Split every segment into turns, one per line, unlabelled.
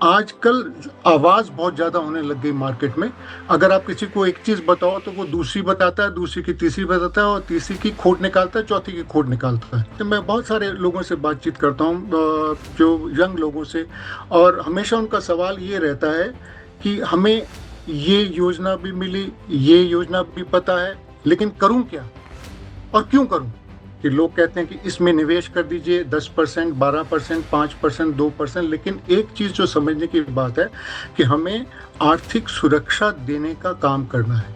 आजकल आवाज़ बहुत ज़्यादा होने लग गई मार्केट में। अगर आप किसी को एक चीज़ बताओ तो वो दूसरी बताता है, दूसरी की तीसरी बताता है और तीसरी की खोट निकालता है, चौथी की खोट निकालता है। तो मैं बहुत सारे लोगों से बातचीत करता हूँ जो यंग लोगों से, और हमेशा उनका सवाल ये रहता है कि हमें ये योजना भी मिली, ये योजना भी पता है, लेकिन करूँ क्या? और क्यों करूं? कि लोग कहते हैं कि इसमें निवेश कर दीजिए 10%, 12%, 5%, 2%, लेकिन एक चीज जो समझने की बात है कि हमें आर्थिक सुरक्षा देने का काम करना है।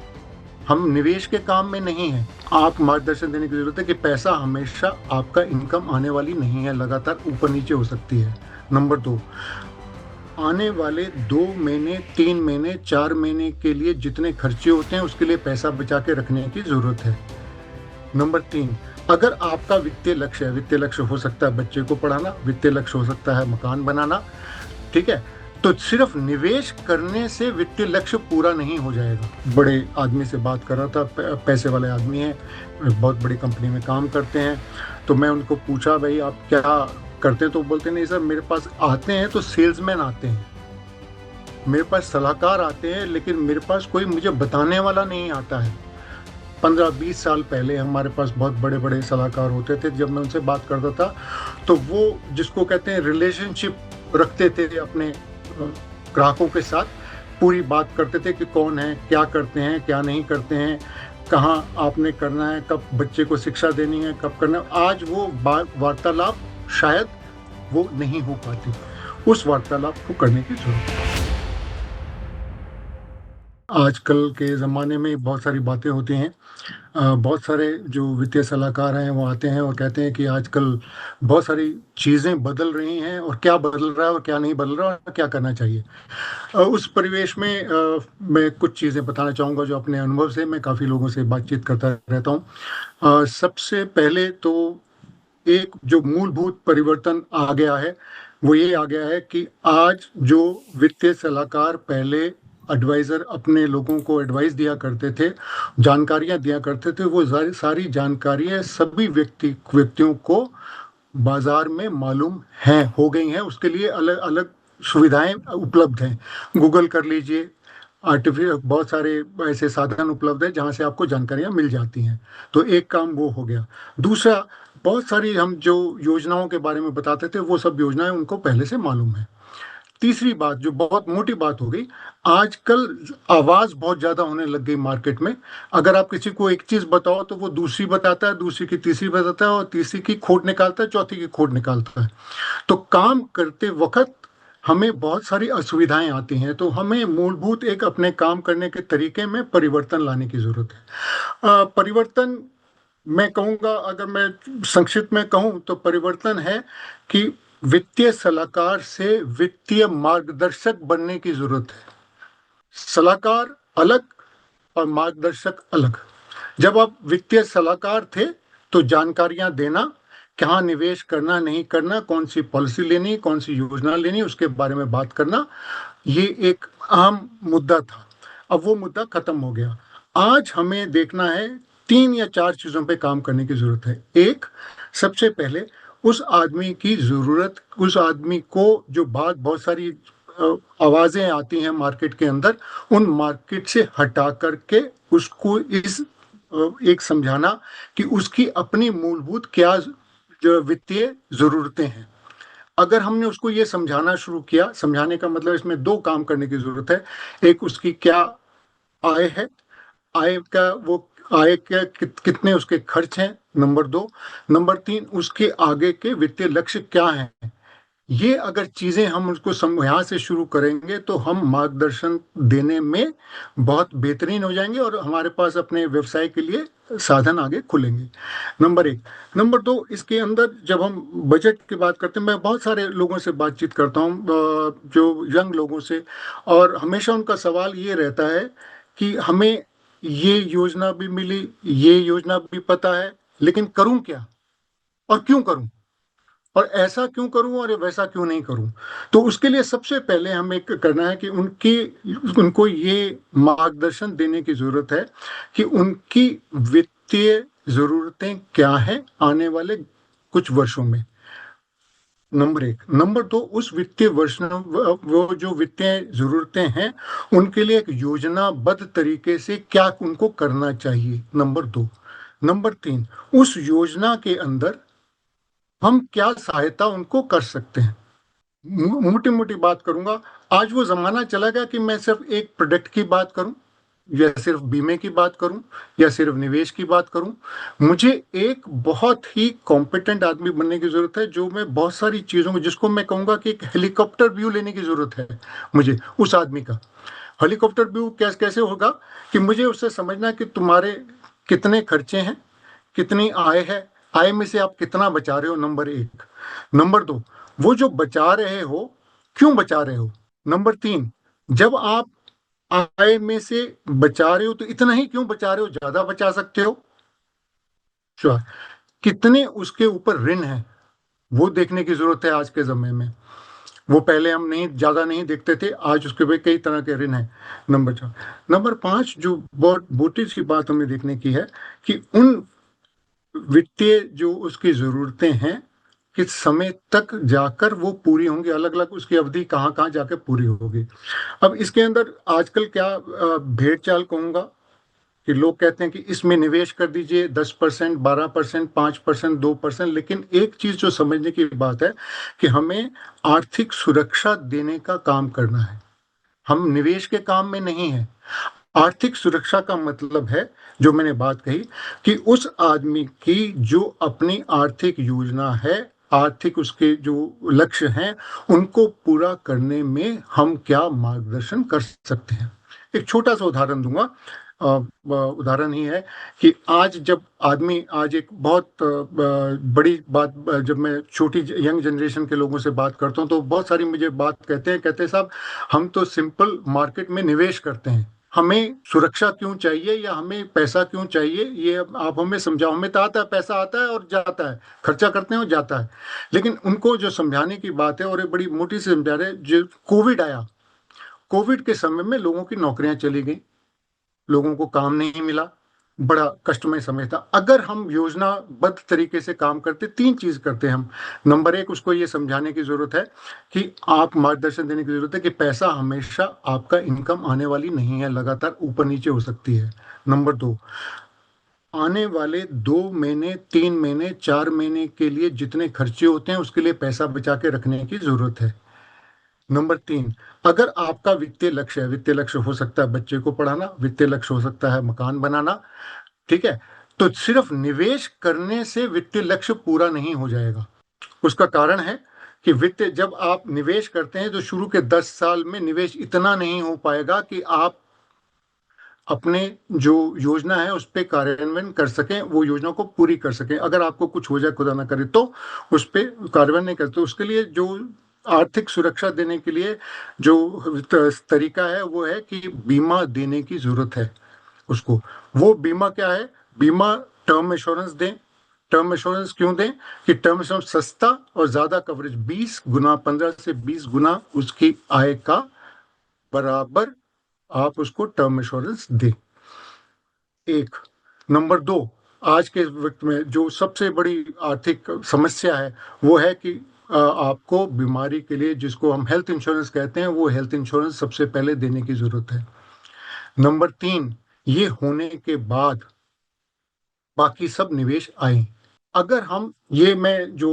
हम निवेश के काम में नहीं हैं। आप मार्गदर्शन देने की जरूरत है कि पैसा हमेशा आपका इनकम आने वाली नहीं है, लगातार ऊपर नीचे हो सकती है। नंबर दो, आने वाले 2 महीने, 3 महीने, 4 महीने के लिए जितने खर्चे होते हैं उसके लिए पैसा बचा के रखने की जरूरत है। नंबर तीन, अगर आपका वित्तीय लक्ष्य है, वित्तीय लक्ष्य हो सकता है बच्चे को पढ़ाना, वित्तीय लक्ष्य हो सकता है मकान बनाना, ठीक है, तो सिर्फ निवेश करने से वित्तीय लक्ष्य पूरा नहीं हो जाएगा। बड़े आदमी से बात कर रहा था, पैसे वाले आदमी हैं, बहुत बड़ी कंपनी में काम करते हैं। तो मैं उनको पूछा, भाई आप क्या करते हैं? तो बोलते नहीं सर, मेरे पास आते हैं तो सेल्समैन आते हैं, मेरे पास सलाहकार आते हैं, लेकिन मेरे पास कोई मुझे बताने वाला नहीं आता है। 15-20 साल पहले हमारे पास बहुत बड़े बड़े सलाहकार होते थे। जब मैं उनसे बात करता था तो वो, जिसको कहते हैं रिलेशनशिप रखते थे अपने ग्राहकों के साथ, पूरी बात करते थे कि कौन है, क्या करते हैं, क्या नहीं करते हैं, कहाँ आपने करना है, कब बच्चे को शिक्षा देनी है, कब करना है। आज वो वार्तालाप शायद वो नहीं हो पाती। उस वार्तालाप को करने की जरूरत है। आजकल के ज़माने में बहुत सारी बातें होती हैं। बहुत सारे जो वित्तीय सलाहकार हैं वो आते हैं और कहते हैं कि आजकल बहुत सारी चीज़ें बदल रही हैं, और क्या बदल रहा है और क्या नहीं बदल रहा है और क्या करना चाहिए। उस परिवेश में मैं कुछ चीज़ें बताना चाहूँगा जो अपने अनुभव से, मैं काफ़ी लोगों से बातचीत करता रहता हूँ। सबसे पहले तो एक जो मूलभूत परिवर्तन आ गया है वो ये आ गया है कि आज जो वित्तीय सलाहकार पहले एडवाइजर अपने लोगों को एडवाइस दिया करते थे, जानकारियां दिया करते थे, वो सारी सारी जानकारियां सभी व्यक्तियों को बाजार में मालूम हैं, हो गई हैं। उसके लिए अलग अलग सुविधाएं उपलब्ध हैं। गूगल कर लीजिए, आर्टिफिशियल बहुत सारे ऐसे साधन उपलब्ध हैं जहां से आपको जानकारियां मिल जाती हैं। तो एक काम वो हो गया। दूसरा, बहुत सारी हम जो योजनाओं के बारे में बताते थे वो सब योजनाएं उनको पहले से मालूम है। तीसरी बात जो बहुत मोटी बात हो गई, आजकल आवाज बहुत ज्यादा होने लग गई मार्केट में। अगर आप किसी को एक चीज बताओ तो वो दूसरी बताता है, दूसरी की तीसरी बताता है और तीसरी की खोट निकालता है, चौथी की खोट निकालता है। तो काम करते वक्त हमें बहुत सारी असुविधाएं आती हैं, तो हमें मूलभूत एक अपने काम करने के तरीके में परिवर्तन लाने की जरूरत है। परिवर्तन, मैं कहूँगा, अगर मैं संक्षिप्त में कहूँ तो परिवर्तन है कि वित्तीय सलाहकार से वित्तीय मार्गदर्शक बनने की जरूरत है। सलाहकार अलग और मार्गदर्शक अलग। जब आप वित्तीय सलाहकार थे तो जानकारियां देना, कहाँ निवेश करना नहीं करना, कौन सी पॉलिसी लेनी, कौन सी योजना लेनी, उसके बारे में बात करना, ये एक अहम मुद्दा था। अब वो मुद्दा खत्म हो गया। आज हमें देखना है, 3 या 4 चीजों पे काम करने की जरूरत है। एक, सबसे पहले उस आदमी की जरूरत, उस आदमी को जो बात, बहुत सारी आवाजें आती हैं मार्केट के अंदर, उन मार्केट से हटा करके उसको इस एक समझाना कि उसकी अपनी मूलभूत क्या जो वित्तीय जरूरतें हैं। अगर हमने उसको ये समझाना शुरू किया, समझाने का मतलब इसमें 2 काम करने की जरूरत है। एक, उसकी क्या आय है, आय का वो, आय के कितने उसके खर्च हैं, नंबर 2। नंबर 3, उसके आगे के वित्तीय लक्ष्य क्या हैं। ये अगर चीजें हम उसको यहाँ से शुरू करेंगे तो हम मार्गदर्शन देने में बहुत बेहतरीन हो जाएंगे और हमारे पास अपने व्यवसाय के लिए साधन आगे खुलेंगे। नंबर 1। नंबर 2, इसके अंदर जब हम बजट की बात करते हैं, मैं बहुत सारे लोगों से बातचीत करता हूँ, जो यंग लोगों से, और हमेशा उनका सवाल ये रहता है कि हमें ये योजना भी मिली, ये योजना भी पता है, लेकिन करूं क्या और क्यों करूं, और ऐसा क्यों करूं और वैसा क्यों नहीं करूं। तो उसके लिए सबसे पहले हमें करना है कि उनको ये मार्गदर्शन देने की जरूरत है कि उनकी वित्तीय जरूरतें क्या हैं आने वाले कुछ वर्षों में। नंबर एक। नंबर दो, उस वित्तीय वर्ष वो जो वित्तीय जरूरतें हैं उनके लिए एक योजनाबद्ध तरीके से क्या उनको करना चाहिए, नंबर दो। नंबर तीन, उस योजना के अंदर हम क्या सहायता उनको कर सकते हैं। मोटी मोटी बात करूंगा। आज वो जमाना चला गया कि मैं सिर्फ एक प्रोडक्ट की बात करूं, या सिर्फ बीमे की बात करूं, या सिर्फ निवेश की बात करूं। मुझे एक बहुत ही कॉम्पिटेंट आदमी बनने की जरूरत है, जो मैं बहुत सारी चीजों को, जिसको मैं कहूंगा कि एक हेलीकॉप्टर व्यू लेने की जरूरत है मुझे उस आदमी का। हेलीकॉप्टर व्यू कैसे कैसे होगा कि मुझे उससे समझना कि तुम्हारे कितने खर्चे हैं, कितनी आय है, आय में से आप कितना बचा रहे हो, नंबर एक। नंबर दो, वो जो बचा रहे हो क्यों बचा रहे हो। नंबर तीन, जब आप आय में से बचा रहे हो तो इतना ही क्यों बचा रहे हो, ज्यादा बचा सकते हो। श्योर। कितने उसके ऊपर ऋण है वो देखने की जरूरत है आज के समय में। वो पहले हम नहीं, ज्यादा नहीं देखते थे, आज उसके पे कई तरह के ऋण हैं। नंबर चार। नंबर पांच, जो बहुत मोटी सी बात हमें देखने की है कि उन वित्तीय जो उसकी जरूरतें हैं किस समय तक जाकर वो पूरी होंगी, अलग अलग उसकी अवधि कहाँ कहाँ जाकर पूरी होगी। अब इसके अंदर आजकल क्या भेड़ चाल कहूंगा कि लोग कहते हैं कि इसमें निवेश कर दीजिए 10%, 12%, 5%, 2%, लेकिन एक चीज जो समझने की बात है कि हमें आर्थिक सुरक्षा देने का काम करना है, हम निवेश के काम में नहीं है। आर्थिक सुरक्षा का मतलब है, जो मैंने बात कही, कि उस आदमी की जो अपनी आर्थिक योजना है, आर्थिक उसके जो लक्ष्य हैं, उनको पूरा करने में हम क्या मार्गदर्शन कर सकते हैं। एक छोटा सा उदाहरण दूंगा। उदाहरण ही है कि आज जब आदमी, आज एक बहुत बड़ी बात, जब मैं छोटी यंग जनरेशन के लोगों से बात करता हूँ तो बहुत सारी मुझे बात कहते हैं साहब, हम तो सिंपल मार्केट में निवेश करते हैं, हमें सुरक्षा क्यों चाहिए या हमें पैसा क्यों चाहिए, ये आप हमें समझाओ। हमें तो आता है, पैसा आता है और जाता है, खर्चा करते हैं और जाता है। लेकिन उनको जो समझाने की बात है, और ये बड़ी मोटी से समझा रहे हैं, जो कोविड आया, कोविड के समय में लोगों की नौकरियां चली गई, लोगों को काम नहीं मिला, बड़ा कष्टमय समय था। अगर हम योजनाबद्ध तरीके से काम करते, तीन चीज करते हम। नंबर एक, उसको ये समझाने की जरूरत है कि आप मार्गदर्शन देने की जरूरत है कि पैसा हमेशा आपका इनकम आने वाली नहीं है, लगातार ऊपर नीचे हो सकती है। नंबर दो, आने वाले 2 महीने, 3 महीने, 4 महीने के लिए जितने खर्चे होते हैं उसके लिए पैसा बचा के रखने की जरूरत है। नंबर तीन, अगर आपका वित्तीय लक्ष्य है, वित्तीय लक्ष्य हो सकता है बच्चे को पढ़ाना, वित्तीय लक्ष्य हो सकता है मकान बनाना, ठीक है, तो सिर्फ निवेश करने से वित्तीय लक्ष्य पूरा नहीं हो जाएगा। उसका कारण है कि वित्त, जब आप निवेश करते हैं तो शुरू के 10 साल में निवेश इतना नहीं हो पाएगा कि आप अपने जो योजना है उस पर कार्यान्वयन कर सकें, वो योजना को पूरी कर सकें। अगर आपको कुछ हो जाए, खुदा ना करे, तो उस पर कार्यान्वयन नहीं करते। उसके लिए जो आर्थिक सुरक्षा देने के लिए जो तरीका है वो है कि बीमा देने की जरूरत है उसको। वो बीमा क्या है, बीमा टर्म इंश्योरेंस दें। टर्म इंश्योरेंस क्यों दें कि टर्म इंश्योरेंस सस्ता और ज्यादा कवरेज, 20 गुना, 15 से 20 गुना उसकी आय का बराबर आप उसको टर्म इंश्योरेंस दें। एक। नंबर दो, आज के वक्त में जो सबसे बड़ी आर्थिक समस्या है वो है कि आपको बीमारी के लिए, जिसको हम हेल्थ इंश्योरेंस कहते हैं, वो हेल्थ इंश्योरेंस सबसे पहले देने की जरूरत है। नंबर तीन, ये होने के बाद बाकी सब निवेश आए। अगर हम, ये मैं जो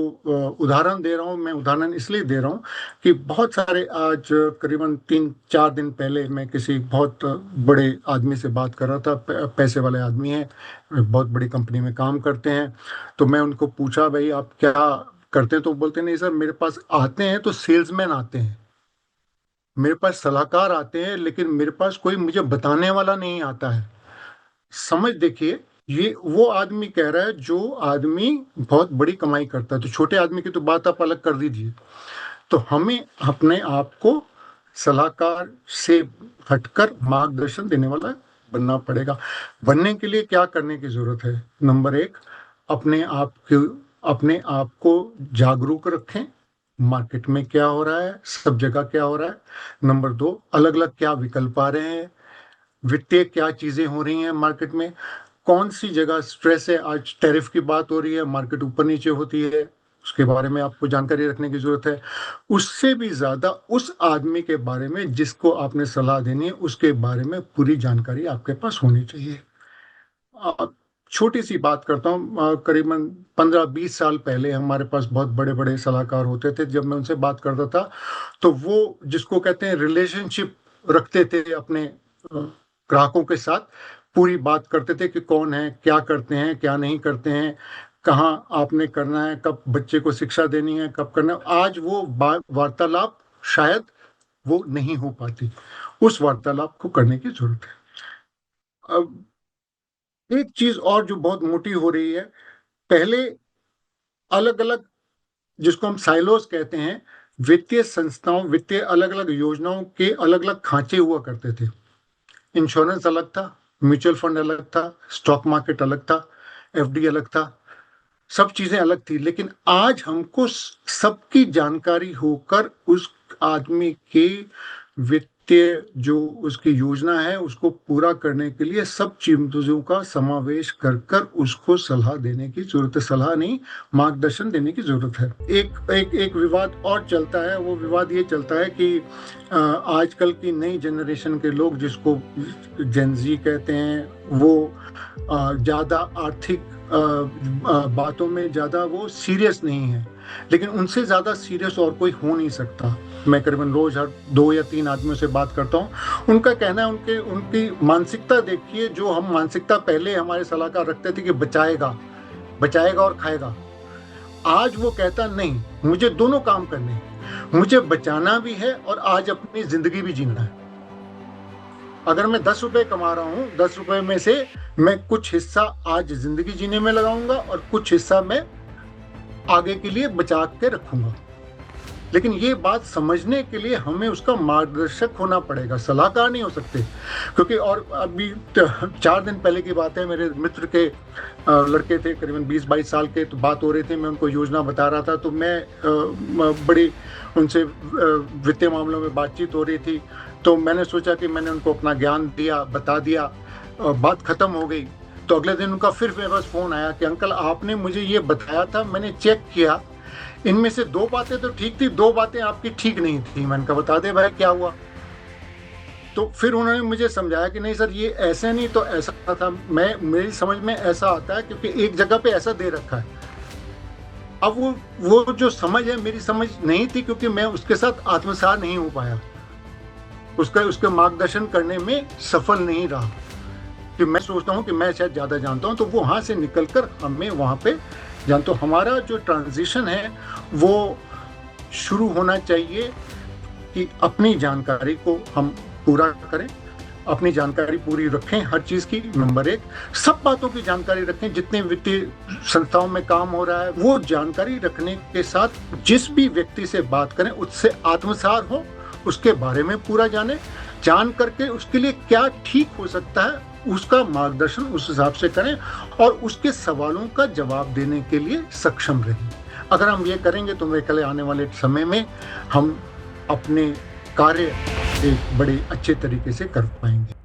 उदाहरण दे रहा हूँ, मैं उदाहरण इसलिए दे रहा हूँ कि बहुत सारे, आज करीबन 3-4 दिन पहले मैं किसी बहुत बड़े आदमी से बात कर रहा था, पैसे वाले आदमी हैं, बहुत बड़ी कंपनी में काम करते हैं। तो मैं उनको पूछा, भाई आप क्या करते हैं, तो बोलते नहीं सर, मेरे पास आते हैं तो सेल्समैन आते हैं, मेरे पास सलाहकार आते हैं, लेकिन मेरे पास कोई मुझे बताने वाला नहीं आता है। समझ देखिए, ये वो आदमी कह रहा है जो आदमी बहुत बड़ी कमाई करता है। तो छोटे आदमी की तो बात आप अलग कर दीजिए। तो हमें अपने आप को सलाहकार से हटकर मार्गदर्शन देने वाला बनना पड़ेगा। बनने के लिए क्या करने की जरूरत है, नंबर एक, अपने आप को, अपने आप को जागरूक रखें, मार्केट में क्या हो रहा है, सब जगह क्या हो रहा है। नंबर दो, अलग अलग क्या विकल्प आ रहे हैं, वित्तीय क्या चीजें हो रही हैं मार्केट में, कौन सी जगह स्ट्रेस है। आज टैरिफ की बात हो रही है, मार्केट ऊपर नीचे होती है, उसके बारे में आपको जानकारी रखने की ज़रूरत है। उससे भी ज़्यादा उस आदमी के बारे में जिसको आपने सलाह देनी है, उसके बारे में पूरी जानकारी आपके पास होनी चाहिए। छोटी-सी बात करता हूँ, करीबन 15-20 साल पहले हमारे पास बहुत बड़े-बड़े सलाहकार होते थे। जब मैं उनसे बात करता था, तो वो जिसको कहते हैं रिलेशनशिप रखते थे अपने ग्राहकों के साथ। पूरी बात करते थे कि कौन है, क्या करते हैं, क्या नहीं करते हैं, कहाँ आपने करना है, कब बच्चे को शिक्षा देनी है, कब करना है। आज वो वार्तालाप शायद वो नहीं हो पाती। उस वार्तालाप को करने की ज़रूरत है। अब एक चीज़ और जो बहुत मोटी हो रही है, पहले अलग-अलग जिसको हम साइलोस कहते हैं, वित्तीय संस्थाओं, वित्तीय अलग-अलग योजनाओं के अलग-अलग खाँचे हुआ करते थे। इंश्योरेंस अलग था, म्यूचुअल फंड अलग था, स्टॉक मार्केट अलग था, एफडी अलग था, सब चीज़ें अलग थी। लेकिन आज हमको सबकी जानकारी होकर उस आदमी के वित्तीय जो उसकी योजना है, उसको पूरा करने के लिए सब चीज़ों का समावेश कर कर उसको सलाह देने की ज़रूरत है। सलाह नहीं, मार्गदर्शन देने की ज़रूरत है। एक विवाद और चलता है, वो विवाद ये चलता है कि आजकल की नई जनरेशन के लोग जिसको जेन ज़ी कहते हैं, वो ज़्यादा आर्थिक बातों में ज़्यादा वो सीरियस नहीं है। लेकिन उनसे ज़्यादा सीरियस और कोई हो नहीं सकता। मैं करीबन रोज़ हर 2 या 3 आदमियों से बात करता हूँ। उनका कहना है, उनकी मानसिकता देखिए, जो हम मानसिकता पहले हमारे सलाहकार रखते थे कि बचाएगा और खाएगा। आज वो कहता नहीं, मुझे दोनों काम करने हैं। मुझे बचाना भी है और आज अपनी ज़िंदगी भी जीना है। अगर मैं 10 रुपए कमा रहा हूँ, 10 रुपए में से मैं कुछ हिस्सा आज ज़िंदगी जीने में लगाऊँगा और कुछ हिस्सा मैं आगे के लिए बचा के रखूँगा। लेकिन ये बात समझने के लिए हमें उसका मार्गदर्शक होना पड़ेगा, सलाहकार नहीं हो सकते। क्योंकि और अभी 4 दिन पहले की बात है, मेरे मित्र के लड़के थे करीबन 20-22 साल के, तो बात हो रही थी, मैं उनको योजना बता रहा था। तो मैं बड़ी उनसे वित्तीय मामलों में बातचीत हो रही थी, तो मैंने सोचा कि मैंने उनको अपना ज्ञान दिया, बता दिया, बात ख़त्म हो गई। तो अगले दिन उनका फिर मेरे पास फ़ोन आया कि अंकल आपने मुझे ये बताया था, मैंने चेक किया, इनमें से 2 बातें तो ठीक थी, 2 बातें आपकी ठीक नहीं थी। मैंने कहा बता दे भाई क्या हुआ? तो फिर उन्होंने मुझे समझाया कि नहीं सर, ये ऐसे नहीं तो ऐसा था। मेरी समझ में ऐसा आता है क्योंकि एक जगह पे ऐसा दे रखा है। अब वो जो समझ है, मेरी समझ नहीं थी, क्योंकि मैं उसके साथ आत्मसात नहीं हो पाया, उसके मार्गदर्शन करने में सफल नहीं रहा। कि मैं सोचता हूँ कि मैं शायद ज़्यादा जानता हूँ, तो वो वहाँ से निकल कर हमें वहाँ पे जानता हूँ। हमारा जो ट्रांजिशन है वो शुरू होना चाहिए कि अपनी जानकारी को हम पूरा करें, अपनी जानकारी पूरी रखें हर चीज़ की। नंबर 1, सब बातों की जानकारी रखें। जितने वित्तीय संस्थाओं में काम हो रहा है, वो जानकारी रखने के साथ जिस भी व्यक्ति से बात करें उससे आत्मसात हो, उसके बारे में पूरा जान करके उसके लिए क्या ठीक हो सकता है, उसका मार्गदर्शन उस हिसाब से करें और उसके सवालों का जवाब देने के लिए सक्षम रहें। अगर हम ये करेंगे तो मेरे ख्याल आने वाले समय में हम अपने कार्य एक बड़े अच्छे तरीके से कर पाएंगे।